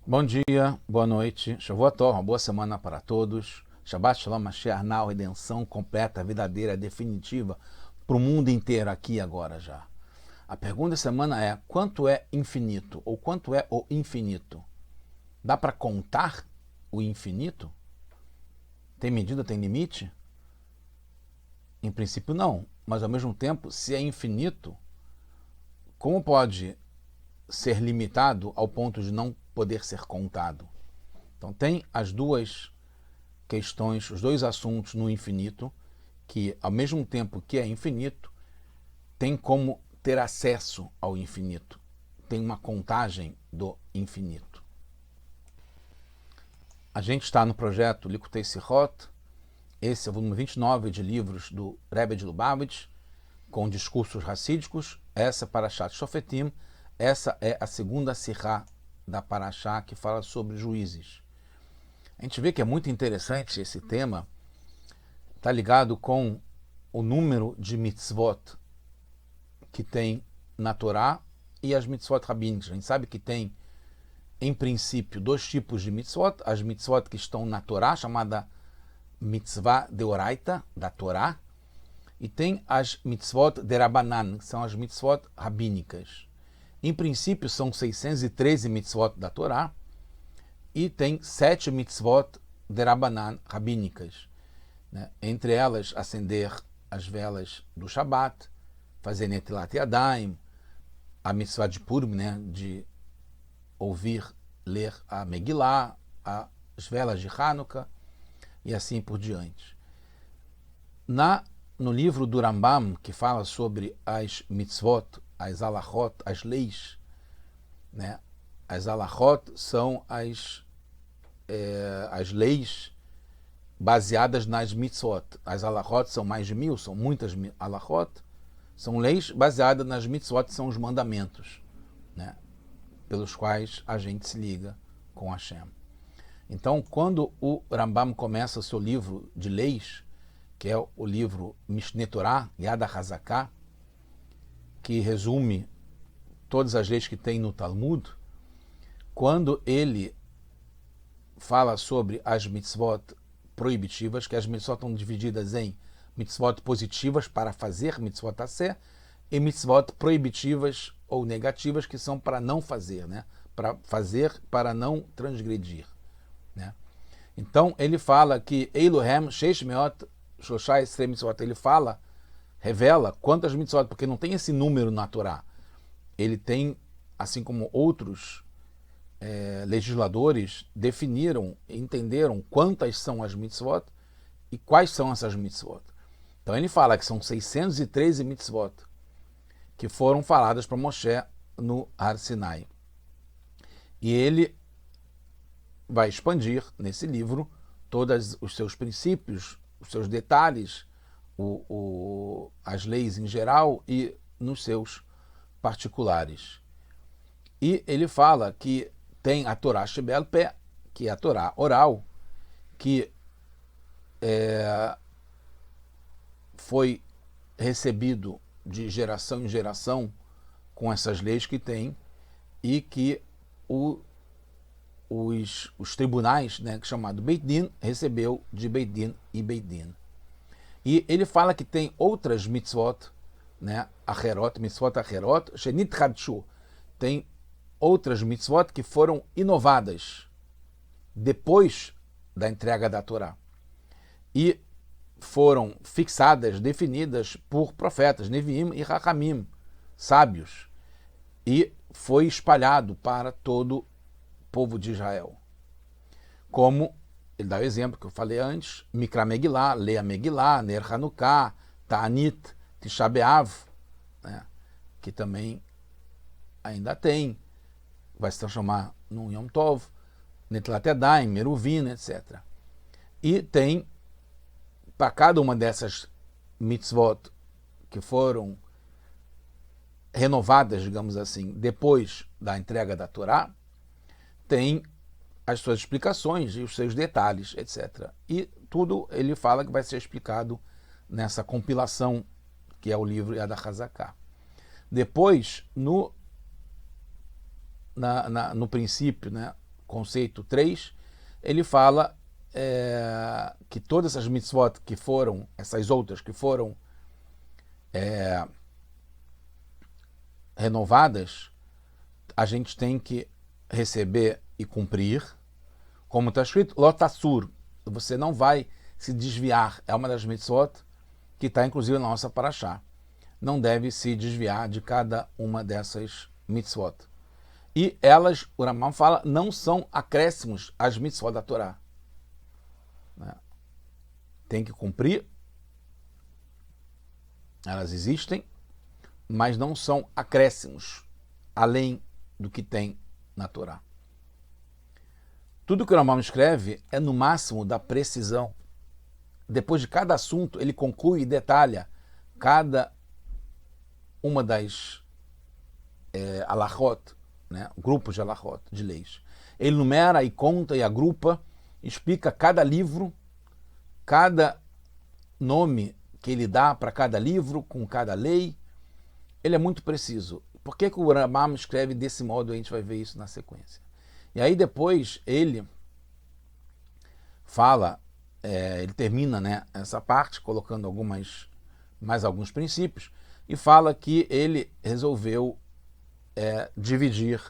Bom dia, boa noite, Shavua Tov, uma boa semana para todos. Shabbat Shalom, Mashiach Now, redenção completa, verdadeira, definitiva, para o mundo inteiro, aqui e agora já. A pergunta da semana é, quanto é infinito? Ou quanto é o infinito? Dá para contar o infinito? Tem medida, tem limite? Em princípio não, mas ao mesmo tempo, se é infinito, como pode ser limitado ao ponto de não poder ser contado? Então tem as duas questões, os dois assuntos no infinito, que ao mesmo tempo que é infinito, tem como ter acesso ao infinito. Tem uma contagem do infinito. A gente está no projeto Likutei Sichot. Esse é o volume 29 de livros do Rebbe de Lubavitch, com discursos racídicos. Essa Parashat Shofetim, essa é a segunda Sirá da Parashá, que fala sobre juízes. A gente vê que é muito interessante esse tema, está ligado com o número de mitzvot que tem na Torá e as mitzvot rabínicas. A gente sabe que tem, em princípio, dois tipos de mitzvot: as mitzvot que estão na Torá, chamada mitzvah deoraita, da Torá, e tem as mitzvot derabanan, que são as mitzvot rabínicas. Em princípio, são 613 mitzvot da Torá, e tem 7 mitzvot derabanan rabínicas, né? Entre elas, acender as velas do Shabat, fazer Netilat Yadayim, a mitzvah de Purim, né? De ouvir, ler a Megillah, as velas de Hanukkah, e assim por diante. No livro do Rambam, que fala sobre as mitzvot, as alachot, as leis, né? As alachot são as leis baseadas nas mitzvot. As alachot são mais de 1000, são muitas alachot, são leis baseadas nas mitzvot, são os mandamentos, né? Pelos quais a gente se liga com Hashem. Então, quando o Rambam começa o seu livro de leis, que é o livro Mishneh Torah, Yad HaZaká, que resume todas as leis que tem no Talmud, quando ele fala sobre as mitzvot proibitivas, que as mitzvot estão divididas em mitzvot positivas para fazer, mitzvot aseh, e mitzvot proibitivas ou negativas, que são para não fazer, né? Para fazer, para não transgredir, né? Então ele fala que Eiluhem Sheish Meot Shoshai Esrei Mitzvot, ele fala, revela quantas mitzvot, porque não tem esse número na Torá. Ele tem, assim como outros legisladores definiram, entenderam quantas são as mitzvot e quais são essas mitzvot. Então ele fala que são 613 mitzvot que foram faladas para Moshe no Har Sinai. E ele vai expandir nesse livro todos os seus princípios, os seus detalhes, as leis em geral e nos seus particulares. E ele fala que tem a Torá Shebel Pé, que é a Torá oral, que foi recebido de geração em geração com essas leis que tem, e que os tribunais, né, chamado Beit Din, recebeu de Beit Din e Beit Din. E ele fala que tem outras mitzvot, né, acherot, mitzvot acherot, shenit chadshu, tem outras mitzvot que foram inovadas depois da entrega da Torá e foram fixadas, definidas por profetas, Neviim e Hachamim, sábios, e foi espalhado para todo o povo de Israel. Como ele dá o exemplo que eu falei antes: Mikra Megillah, Leia Megillah, Ner Hanukkah, Ta'anit, Tisha B'Av, né, que também ainda tem, vai se transformar num Yom Tov, Netilat Yadayim, Meruvin, etc. E tem, para cada uma dessas mitzvot que foram renovadas, digamos assim, depois da entrega da Torá, tem as suas explicações e os seus detalhes, etc. E tudo ele fala que vai ser explicado nessa compilação que é o livro Yad HaZaká. Depois, no princípio, né, conceito 3, ele fala que todas essas mitzvot que foram, essas outras que foram renovadas, a gente tem que receber e cumprir, como está escrito, lotassur, você não vai se desviar, é uma das mitzvot que está inclusive na nossa paraxá, não deve se desviar de cada uma dessas mitzvot. E elas, o Rambam fala, não são acréscimos às mitzvot da Torá. Tem que cumprir, elas existem, mas não são acréscimos, além do que tem na Torá. Tudo que o Rambam escreve é no máximo da precisão. Depois de cada assunto, ele conclui e detalha cada uma das alachot, né, grupos de alachot, de leis. Ele numera e conta e agrupa, explica cada livro, cada nome que ele dá para cada livro, com cada lei. Ele é muito preciso. Por que o Rambam escreve desse modo? A gente vai ver isso na sequência. E aí depois ele fala, ele termina, né, essa parte colocando mais alguns princípios e fala que ele resolveu dividir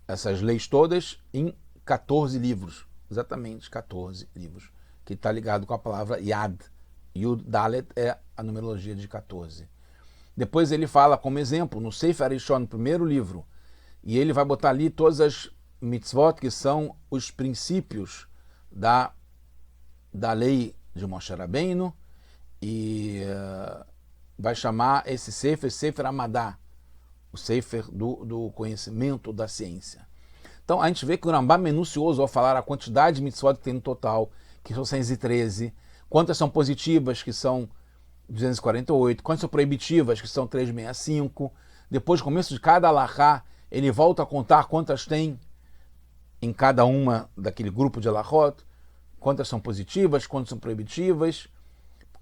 essas leis todas em 14 livros, exatamente 14 livros, que está ligado com a palavra Yad. Yud Dalet é a numerologia de 14. Depois ele fala como exemplo, no Sefer Arishon, no primeiro livro, e ele vai botar ali todas as mitzvot, que são os princípios da lei de Moshe Rabbeinu, e vai chamar esse Sefer Amadá, o Sefer do conhecimento da ciência. Então a gente vê que o Rambam é minucioso ao falar a quantidade de mitzvot que tem no total, que são 113, quantas são positivas, que são 248, quantas são proibitivas, que são 365. Depois, no começo de cada alahá, ele volta a contar quantas tem em cada uma daquele grupo de alahot, quantas são positivas, quantas são proibitivas.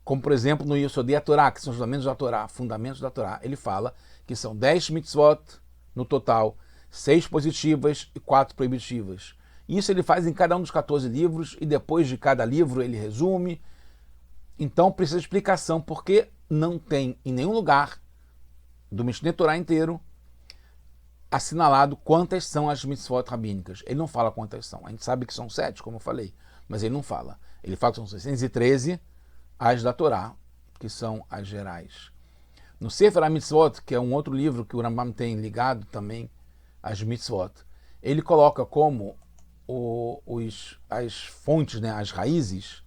Como, por exemplo, no Yesodei Torá, que são os fundamentos da Torá, ele fala que são 10 mitzvot no total, 6 positivas e 4 proibitivas. Isso ele faz em cada um dos 14 livros, e depois de cada livro ele resume. Então precisa de explicação, porque não tem em nenhum lugar do Mishneh Torá inteiro assinalado quantas são as mitzvot rabínicas. Ele não fala quantas são. A gente sabe que são 7, como eu falei, mas ele não fala. Ele fala que são 613 as da Torá, que são as gerais. No Sefer HaMitzvot, que é um outro livro que o Rambam tem ligado também às mitzvot, ele coloca como as fontes, né, as raízes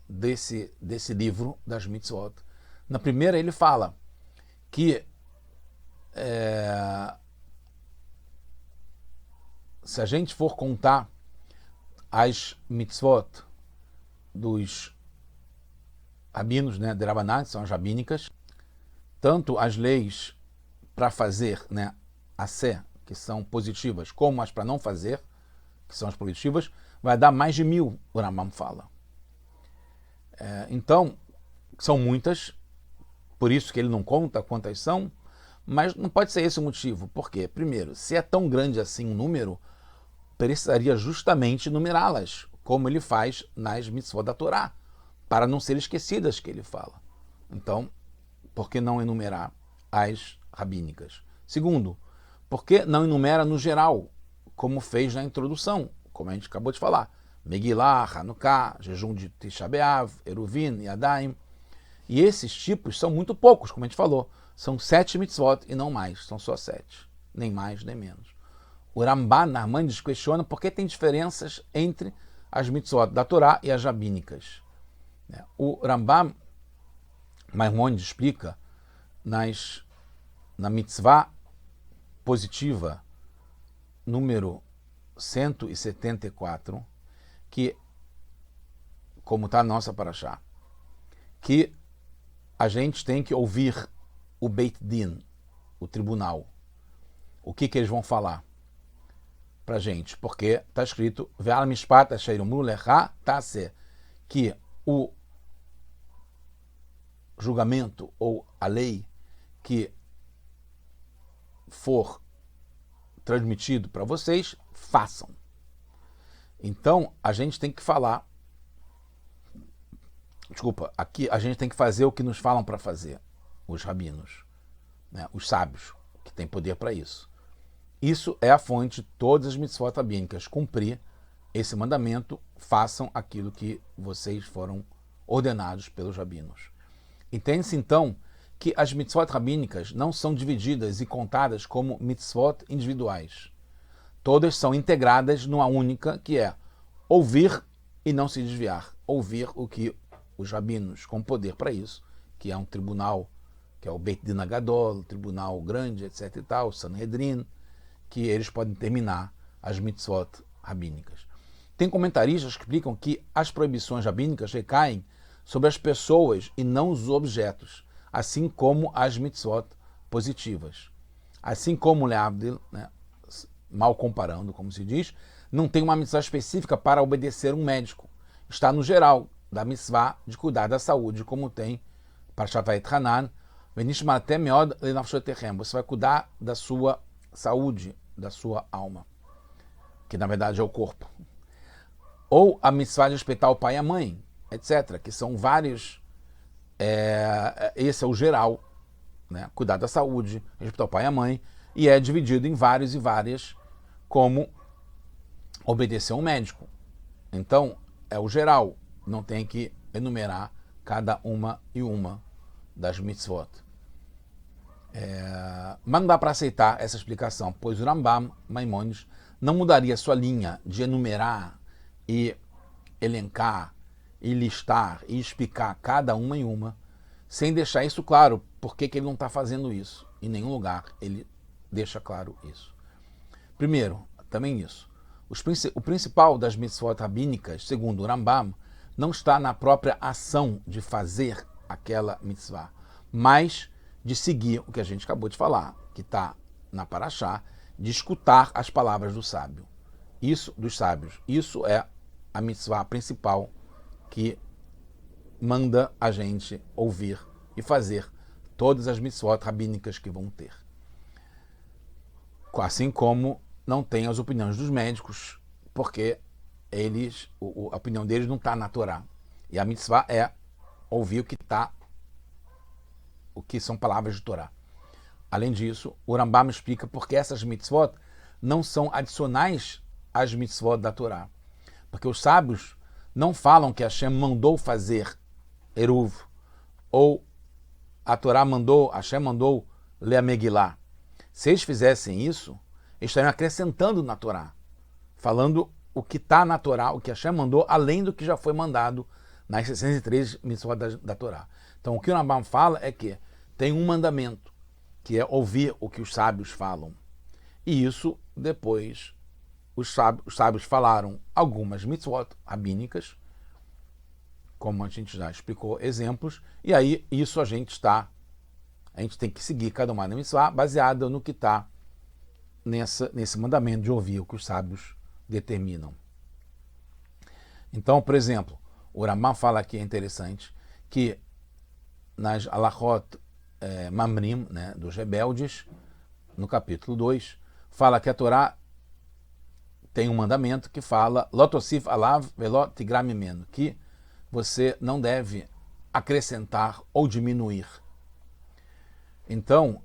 desse livro das mitzvot. Na primeira ele fala que se a gente for contar as mitzvot dos rabinos, né, de Rabanan, que são as rabínicas, tanto as leis para fazer, né, a sé, que são positivas, como as para não fazer, que são as positivas, vai dar mais de 1000, o Rambam fala. Então, são muitas, por isso que ele não conta quantas são, mas não pode ser esse o motivo. Por quê? Primeiro, se é tão grande assim um número, precisaria justamente numerá-las, como ele faz nas mitzvot da Torá, para não ser esquecidas, que ele fala. Então, por que não enumerar as rabínicas? Segundo, por que não enumera no geral, como fez na introdução, como a gente acabou de falar? Megillah, Hanukkah, jejum de Tisha B'Av, Eruvin, Yadayim. E esses tipos são muito poucos, como a gente falou. São 7 mitzvot e não mais, são só 7. Nem mais, nem menos. O Ramban Narmanides questiona por que tem diferenças entre as mitzvot da Torá e as rabínicas. O Rambam Maimônides explica na mitzvah positiva número 174, que, como está na nossa paraxá, que a gente tem que ouvir o Beit Din, o tribunal. O que eles vão falar para a gente? Porque está escrito que o julgamento ou a lei que for transmitido para vocês, façam. Então, a gente tem que falar, aqui a gente tem que fazer o que nos falam para fazer, os rabinos, né, os sábios, que têm poder para isso. Isso é a fonte de todas as mitzvot rabínicas. Cumprir esse mandamento, façam aquilo que vocês foram ordenados pelos rabinos. Entende-se então que as mitzvot rabínicas não são divididas e contadas como mitzvot individuais. Todas são integradas numa única, que é ouvir e não se desviar. Ouvir o que os rabinos, com poder para isso, que é um tribunal, que é o Beit Din Hagadol, tribunal grande, etc. e tal, o Sanhedrin, que eles podem terminar as mitzvot rabínicas. Tem comentaristas que explicam que as proibições rabínicas recaem sobre as pessoas e não os objetos, assim como as mitzvot positivas. Assim como o Leabdil, né, mal comparando, como se diz, não tem uma mitzvah específica para obedecer um médico. Está no geral da mitzvah de cuidar da saúde, como tem para Shavait Hanan, você vai cuidar da sua saúde, da sua alma, que na verdade é o corpo. Ou a mitzvah de respeitar o pai e a mãe, etc., que são vários, esse é o geral, né? Cuidar da saúde, respeitar o pai e a mãe, e é dividido em vários e várias, como obedecer a um médico. Então, é o geral, não tem que enumerar cada uma e uma das mitzvot. Mas não dá para aceitar essa explicação, pois o Rambam Maimonides não mudaria sua linha de enumerar e elencar e listar e explicar cada uma em uma, sem deixar isso claro, porque que ele não está fazendo isso. Em nenhum lugar ele deixa claro isso. Primeiro, também isso, o principal das mitzvot rabínicas, segundo o Rambam, não está na própria ação de fazer aquela mitzvah, mas de seguir o que a gente acabou de falar, que está na Parashá, de escutar as palavras do sábio. Isso, dos sábios. Isso é a mitzvah principal que manda a gente ouvir e fazer todas as mitzvot rabínicas que vão ter. Assim como não tem as opiniões dos médicos, porque eles, a opinião deles não está na Torá. E a mitzvah é ouvir o que são palavras de Torá. Além disso, o Rambam explica porque essas mitzvot não são adicionais às mitzvot da Torá. Porque os sábios não falam que Hashem mandou fazer Eruv, ou a Torá mandou, Hashem mandou ler a Megillah. Se eles fizessem isso, eles estariam acrescentando na Torá, falando o que está na Torá, o que Hashem mandou, além do que já foi mandado nas 603 mitzvot da Torá. Então, o que o Rambam fala é que tem um mandamento, que é ouvir o que os sábios falam. E isso, depois, os sábios falaram algumas mitzvot rabínicas, como a gente já explicou, exemplos, e aí isso a gente tem que seguir cada uma da mitzvah baseada no que está nesse mandamento de ouvir o que os sábios determinam. Então, por exemplo, o Rambam fala aqui, é interessante, que nas alachot mamrim, né, dos rebeldes, no capítulo 2, fala que a Torá tem um mandamento que fala lotosif alav velot tigra mimeno, que você não deve acrescentar ou diminuir. Então,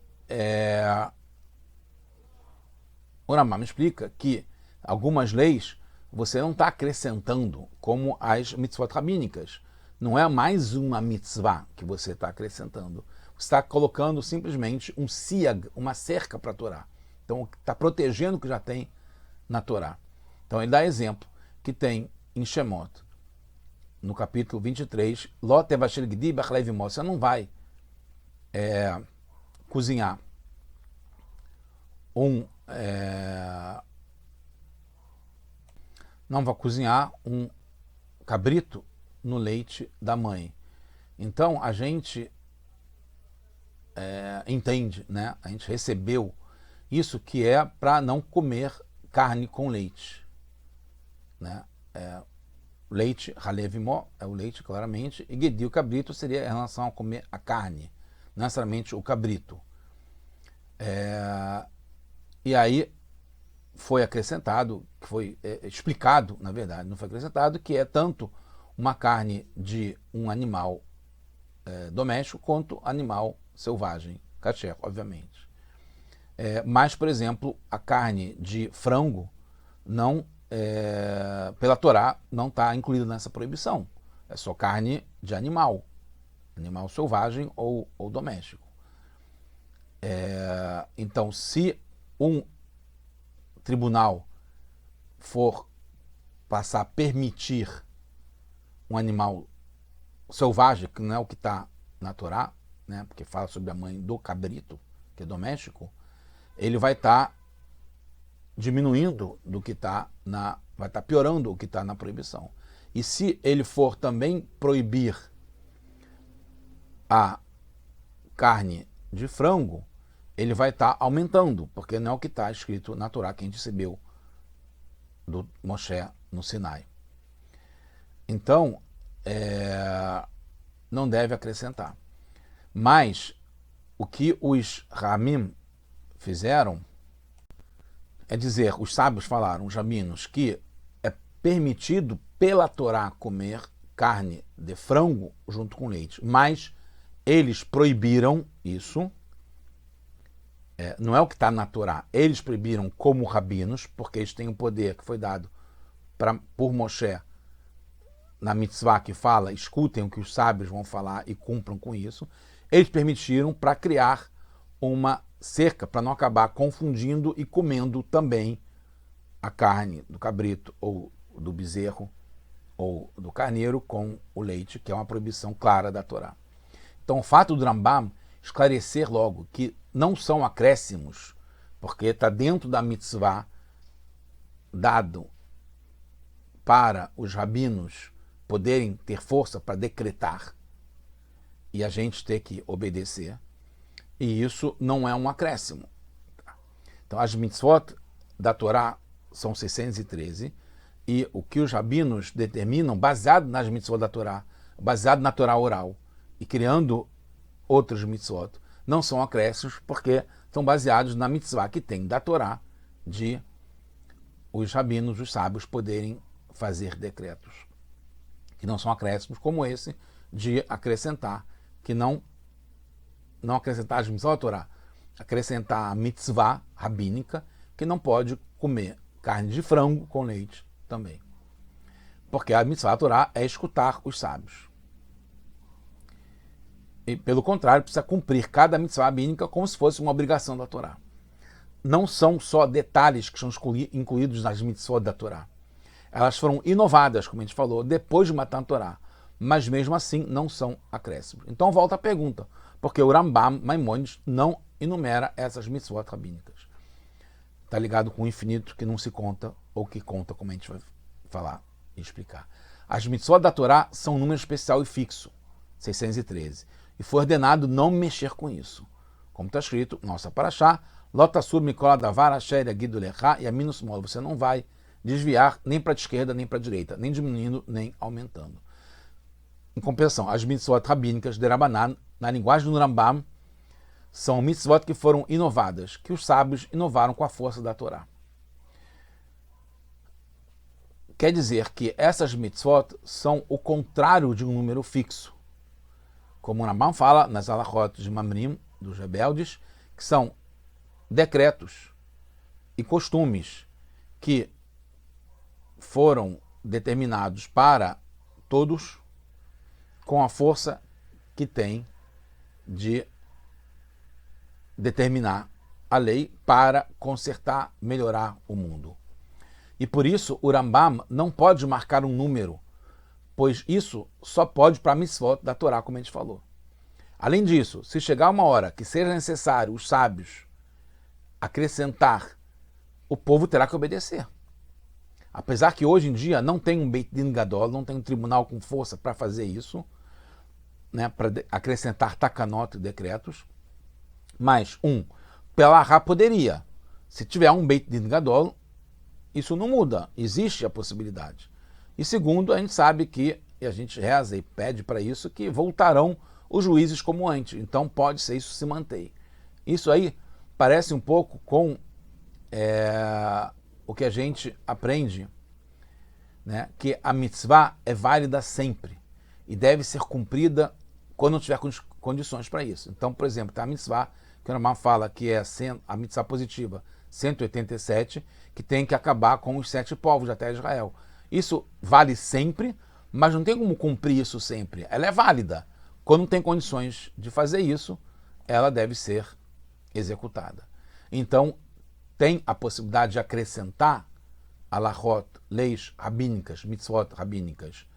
o Rambam explica que algumas leis você não está acrescentando, como as mitzvot rabínicas. Não é mais uma mitzvah que você está acrescentando. Você está colocando simplesmente um siag, uma cerca para a Torá. Então, está protegendo o que já tem na Torá. Então, ele dá exemplo que tem em Shemot, no capítulo 23, você não vai cozinhar um cabrito no leite da mãe. Então, a gente entende, né? A gente recebeu isso que é para não comer carne com leite, né? Leite, halevimó, é o leite, claramente, e gedi, o cabrito, seria em relação a comer a carne, não necessariamente o cabrito. E aí foi acrescentado, foi explicado, na verdade, não foi acrescentado, que é tanto uma carne de um animal doméstico quanto animal selvagem, kasher, obviamente. Mas, por exemplo, a carne de frango não, pela Torá, não está incluída nessa proibição. É só carne de animal selvagem ou doméstico. Então, se um tribunal for passar a permitir um animal selvagem, que não é o que está na Torá, né, porque fala sobre a mãe do cabrito, que é doméstico, ele vai estar diminuindo do que está vai estar piorando o que está na proibição. E se ele for também proibir a carne de frango, ele vai estar aumentando, porque não é o que está escrito na Torá que a gente recebeu do Moshe no Sinai. Então, não deve acrescentar. Mas o que os Ramim fizeram é dizer, os sábios falaram, os rabinos, que é permitido pela Torá comer carne de frango junto com leite, mas eles proibiram isso, não é o que está na Torá, eles proibiram como rabinos, porque eles têm o poder que foi dado por Moshe na mitzvah que fala, escutem o que os sábios vão falar e cumpram com isso, eles permitiram para criar uma cerca, para não acabar confundindo e comendo também a carne do cabrito ou do bezerro ou do carneiro com o leite, que é uma proibição clara da Torá. Então o fato do Rambam esclarecer logo que não são acréscimos, porque está dentro da mitzvah dado para os rabinos poderem ter força para decretar e a gente ter que obedecer, e isso não é um acréscimo. Então as mitzvot da Torá são 613, e o que os rabinos determinam, baseado nas mitzvot da Torá, baseado na Torá oral, e criando outros mitzvot, não são acréscimos, porque são baseados na mitzvah que tem da Torá, de os rabinos, os sábios, poderem fazer decretos, que não são acréscimos, como esse de acrescentar, que não acrescentar as mitzvot da Torá, acrescentar a mitzvah rabínica, que não pode comer carne de frango com leite também. Porque a mitzvah da Torá é escutar os sábios. E, pelo contrário, precisa cumprir cada mitzvah rabínica como se fosse uma obrigação da Torá. Não são só detalhes que são incluídos nas mitzvot da Torá. Elas foram inovadas, como a gente falou, depois de matar a Torá. Mas mesmo assim não são acréscimos. Então volta a pergunta, porque o Rambam Maimonides não enumera essas mitzvot rabínicas. Está ligado com o infinito que não se conta, ou que conta, como a gente vai falar e explicar. As mitzvot da Torá são um número especial e fixo, 613. E foi ordenado não mexer com isso. Como está escrito, nossa paraxá, Lotassur Mikola Davar Asher Yagidu Lecha Yamin Usmol. Você não vai desviar nem para a esquerda nem para a direita, nem diminuindo nem aumentando. Em compensação, as mitzvot rabínicas de Rabanan, na linguagem do Rambam, são mitzvot que foram inovadas, que os sábios inovaram com a força da Torá. Quer dizer que essas mitzvot são o contrário de um número fixo. Como o Rambam fala nas alachot de Mamrim, dos rebeldes, que são decretos e costumes que foram determinados para todos com a força que tem de determinar a lei para consertar, melhorar o mundo. E por isso o Rambam não pode marcar um número, pois isso só pode para a mitzvot da Torá, como a gente falou. Além disso, se chegar uma hora que seja necessário os sábios acrescentar, o povo terá que obedecer. Apesar que hoje em dia não tem um Beit Din Gadol, não tem um tribunal com força para fazer isso, né, para acrescentar takanot e decretos, mas pela Rahá poderia. Se tiver um Beit Din Gadol, isso não muda, existe a possibilidade. E segundo, a gente sabe que, e a gente reza e pede para isso, que voltarão os juízes como antes. Então pode ser isso se mantém. Isso aí parece um pouco com o que a gente aprende, né, que a mitzvah é válida sempre e deve ser cumprida quando não tiver condições para isso. Então, por exemplo, tem a mitzvah que o Rambam fala que é a mitzvah positiva 187, que tem que acabar com os 7 povos da terra de Israel. Isso vale sempre, mas não tem como cumprir isso sempre. Ela é válida. Quando não tem condições de fazer isso, ela deve ser executada. Então, tem a possibilidade de acrescentar alahot, leis rabínicas, mitzvot rabínicas.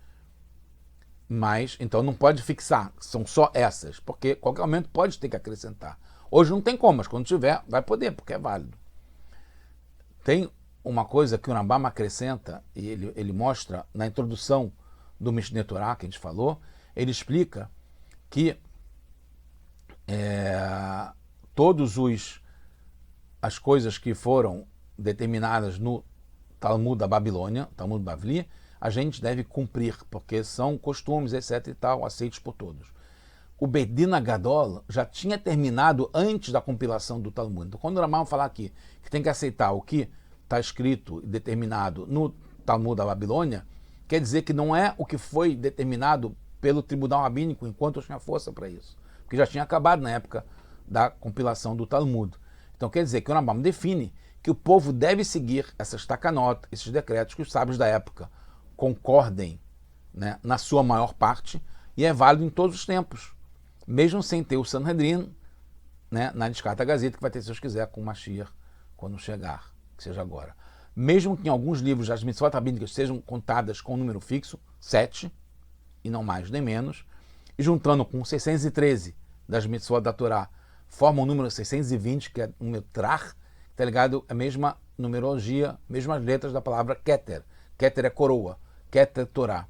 Mas, então não pode fixar, são só essas, porque qualquer momento pode ter que acrescentar. Hoje não tem como, mas quando tiver, vai poder, porque é válido. Tem uma coisa que o Rambam acrescenta, e ele mostra na introdução do Mishneh Torah, que a gente falou, ele explica que todas as coisas que foram determinadas no Talmud da Babilônia, Talmud Bavli, a gente deve cumprir, porque são costumes, etc. e tal, aceitos por todos. O Beit Din Gadol já tinha terminado antes da compilação do Talmud. Então, quando o Rambam falar aqui que tem que aceitar o que está escrito e determinado no Talmud da Babilônia, quer dizer que não é o que foi determinado pelo tribunal rabínico enquanto eu tinha força para isso, porque já tinha acabado na época da compilação do Talmud. Então quer dizer que o Rambam define que o povo deve seguir essas takanot, esses decretos que os sábios da época concordem, né, na sua maior parte, e é válido em todos os tempos, mesmo sem ter o Sanhedrin, né, na Discata Gazeta, que vai ter, se Deus quiser, com o Mashiach, quando chegar, que seja agora. Mesmo que em alguns livros as mitzvot rabínicas sejam contadas com um número fixo, 7, e não mais nem menos, e juntando com 613 das mitzvot da Torá, forma o número 620, que é o número Trach, que está ligado à mesma numerologia, mesmas letras da palavra Keter. Keter é coroa, Keter Torá.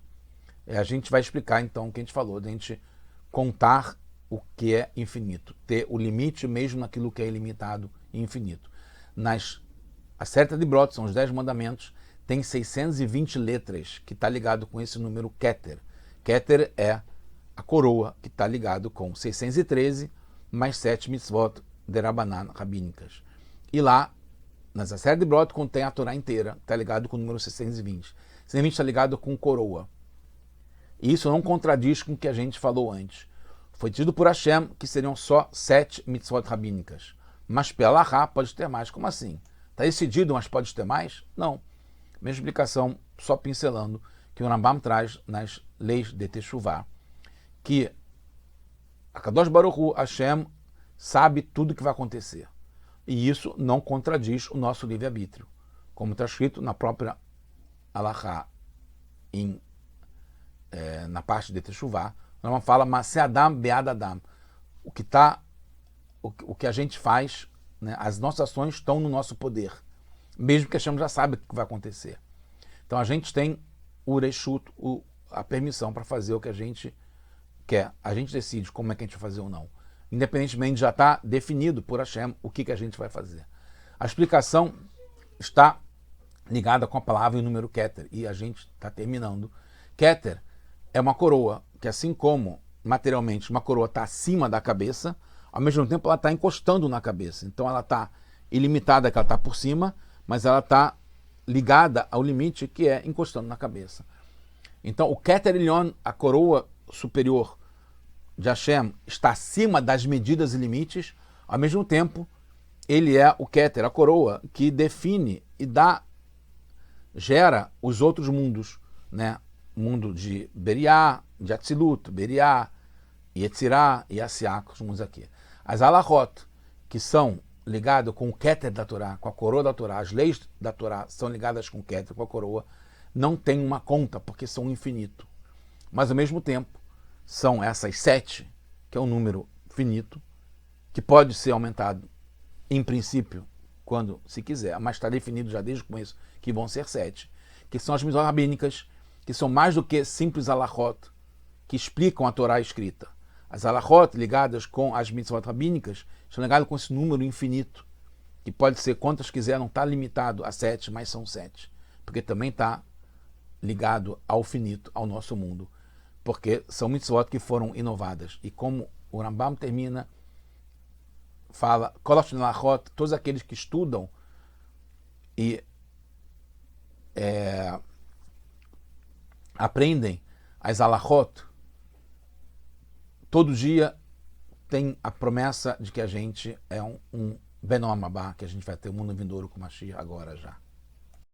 A gente vai explicar então o que a gente falou, de a gente contar o que é infinito, ter o limite mesmo naquilo que é ilimitado e infinito. A Certa de Brot, são os 10 mandamentos, tem 620 letras, que está ligado com esse número Keter. Keter é a coroa, que está ligado com 613 mais 7 mitzvot de Rabanan rabínicas. E lá, nas Aseret de Brot, contém a Torá inteira, está ligado com o número 620. 620 está ligado com coroa. E isso não contradiz com o que a gente falou antes. Foi dito por Hashem que seriam só 7 mitzvot rabínicas. Mas pela Alahá pode ter mais. Como assim? Está decidido, mas pode ter mais? Não. Mesma explicação, só pincelando, que o Rambam traz nas leis de Teshuvah, que a Kadosh Baruch Hu, Hashem, sabe tudo o que vai acontecer. E isso não contradiz o nosso livre-arbítrio. Como está escrito na própria Alahá, na parte de Teshuvah, o Rambam fala, Maseh Adam Be'ad Adam. O que a gente faz, né, as nossas ações estão no nosso poder, mesmo que a Hashem já sabe o que vai acontecer. Então a gente tem o reshut, a permissão para fazer o que a gente quer. A gente decide como é que a gente vai fazer ou não. Independentemente, já está definido por Hashem o que a gente vai fazer. A explicação está ligada com a palavra e o número Keter, e a gente está terminando. Keter é uma coroa, que assim como materialmente uma coroa está acima da cabeça, ao mesmo tempo ela está encostando na cabeça. Então ela está ilimitada, que ela está por cima, mas ela está ligada ao limite que é encostando na cabeça. Então o Keter Elyon, a coroa superior de Hashem, está acima das medidas e limites, ao mesmo tempo ele é o Keter, a coroa, que define e gera os outros mundos, né? O mundo de Beriá, de Atzilut, Beriá, Yetzirá e Asiá, os mundos aqui. As Alahot, que são ligadas com o Keter da Torá, com a coroa da Torá, as leis da Torá são ligadas com o Keter, com a coroa, não tem uma conta, porque são infinito. Mas, ao mesmo tempo, são essas 7, que é um número finito, que pode ser aumentado, em princípio, quando se quiser, mas está definido já desde o começo que vão ser 7, que são as mitzvot rabínicas, que são mais do que simples alahot, que explicam a Torá escrita. As alahot ligadas com as mitzvot rabínicas estão ligadas com esse número infinito, que pode ser quantas quiser, não está limitado a 7, mas são 7, porque também está ligado ao finito, ao nosso mundo, porque são mitzvot que foram inovadas. E como o Rambam termina, fala, todos aqueles que estudam e aprendem as alachot, todo dia tem a promessa de que a gente é um Ben Olam Haba, que a gente vai ter o mundo vindouro com Mashiach agora já.